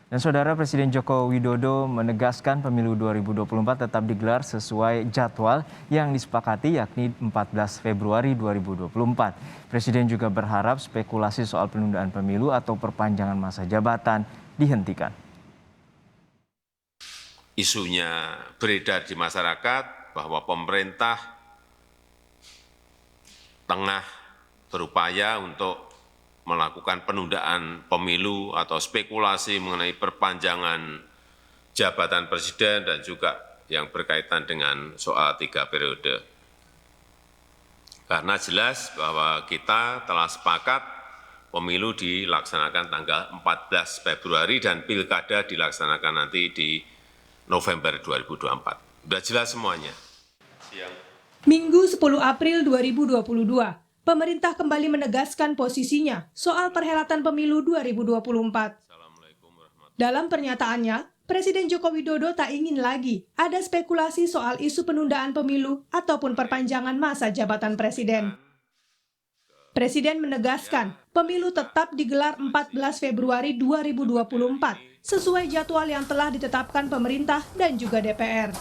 Dan Saudara, Presiden Joko Widodo menegaskan pemilu 2024 tetap digelar sesuai jadwal yang disepakati, yakni 14 Februari 2024. Presiden juga berharap spekulasi soal penundaan pemilu atau perpanjangan masa jabatan dihentikan. Isunya beredar di masyarakat bahwa pemerintah tengah berupaya untuk melakukan penundaan pemilu atau spekulasi mengenai perpanjangan jabatan presiden dan juga yang berkaitan dengan soal 3 periode. Karena jelas bahwa kita telah sepakat pemilu dilaksanakan tanggal 14 Februari dan pilkada dilaksanakan nanti di November 2024. Sudah jelas semuanya. Minggu 10 April 2022, pemerintah kembali menegaskan posisinya soal perhelatan pemilu 2024. Dalam pernyataannya, Presiden Joko Widodo tak ingin lagi ada spekulasi soal isu penundaan pemilu ataupun perpanjangan masa jabatan presiden. Presiden menegaskan pemilu tetap digelar 14 Februari 2024 sesuai jadwal yang telah ditetapkan pemerintah dan juga DPR.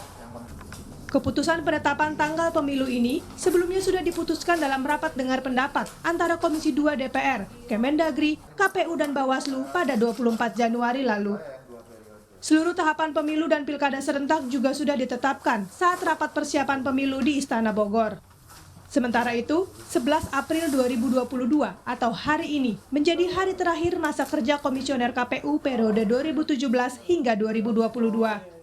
Keputusan penetapan tanggal pemilu ini sebelumnya sudah diputuskan dalam rapat dengar pendapat antara Komisi 2 DPR, Kemendagri, KPU dan Bawaslu pada 24 Januari lalu. Seluruh tahapan pemilu dan pilkada serentak juga sudah ditetapkan saat rapat persiapan pemilu di Istana Bogor. Sementara itu, 11 April 2022 atau hari ini menjadi hari terakhir masa kerja Komisioner KPU periode 2017 hingga 2022.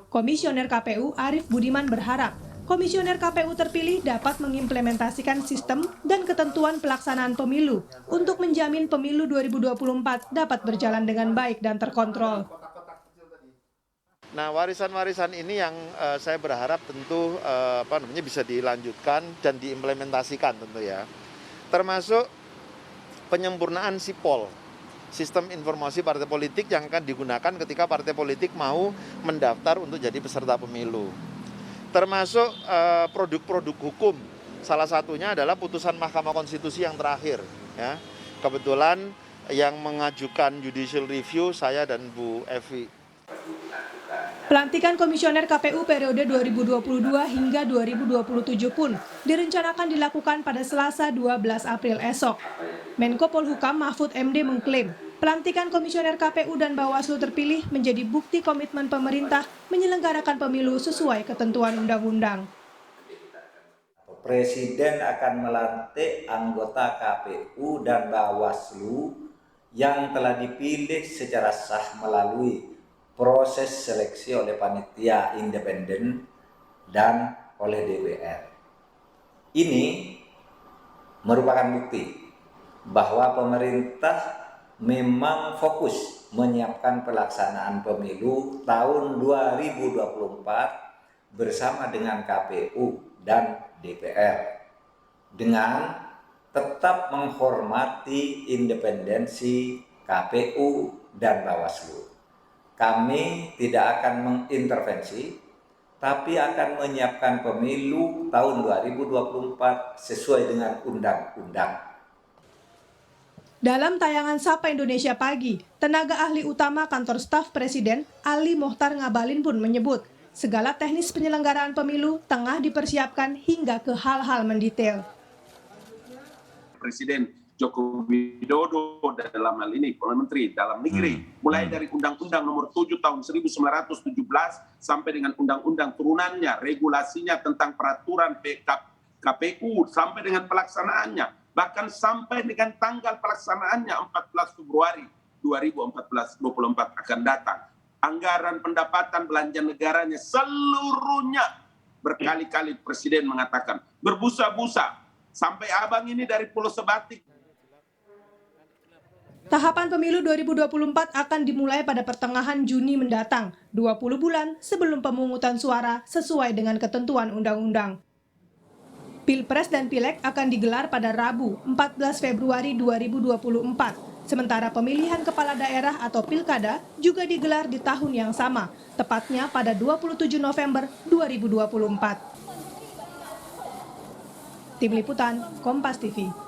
Komisioner KPU Arief Budiman berharap Komisioner KPU terpilih dapat mengimplementasikan sistem dan ketentuan pelaksanaan pemilu untuk menjamin pemilu 2024 dapat berjalan dengan baik dan terkontrol. Nah, warisan-warisan ini yang saya berharap tentu bisa dilanjutkan dan diimplementasikan tentu ya. Termasuk penyempurnaan SIPOL. Sistem informasi partai politik yang akan digunakan ketika partai politik mau mendaftar untuk jadi peserta pemilu. Termasuk produk-produk hukum, salah satunya adalah putusan Mahkamah Konstitusi yang terakhir. Ya. Kebetulan yang mengajukan judicial review saya dan Bu Evi. Pelantikan Komisioner KPU periode 2022 hingga 2027 pun direncanakan dilakukan pada Selasa 12 April esok. Menko Polhukam Mahfud MD mengklaim pelantikan Komisioner KPU dan Bawaslu terpilih menjadi bukti komitmen pemerintah menyelenggarakan pemilu sesuai ketentuan undang-undang. Presiden akan melantik anggota KPU dan Bawaslu yang telah dipilih secara sah melalui proses seleksi oleh panitia independen dan oleh DPR. Ini merupakan bukti bahwa pemerintah memang fokus menyiapkan pelaksanaan pemilu tahun 2024 bersama dengan KPU dan DPR dengan tetap menghormati independensi KPU dan Bawaslu. Kami tidak akan mengintervensi, tapi akan menyiapkan pemilu tahun 2024 sesuai dengan undang-undang. Dalam tayangan Sapa Indonesia Pagi, tenaga ahli utama kantor staf Presiden Ali Mohtar Ngabalin pun menyebut segala teknis penyelenggaraan pemilu tengah dipersiapkan hingga ke hal-hal mendetail. Presiden Joko Widodo dalam hal ini, Menteri Dalam Negeri, mulai dari Undang-Undang Nomor 7 Tahun 1917 sampai dengan Undang-Undang turunannya, regulasinya tentang peraturan KPU sampai dengan pelaksanaannya, bahkan sampai dengan tanggal pelaksanaannya 14 Februari 2024 akan datang. Anggaran pendapatan belanja negaranya seluruhnya berkali-kali Presiden mengatakan berbusa-busa sampai abang ini dari Pulau Sebatik. Tahapan pemilu 2024 akan dimulai pada pertengahan Juni mendatang, 20 bulan sebelum pemungutan suara sesuai dengan ketentuan undang-undang. Pilpres dan Pileg akan digelar pada Rabu, 14 Februari 2024. Sementara pemilihan kepala daerah atau pilkada juga digelar di tahun yang sama, tepatnya pada 27 November 2024. Tim Liputan, Kompas TV.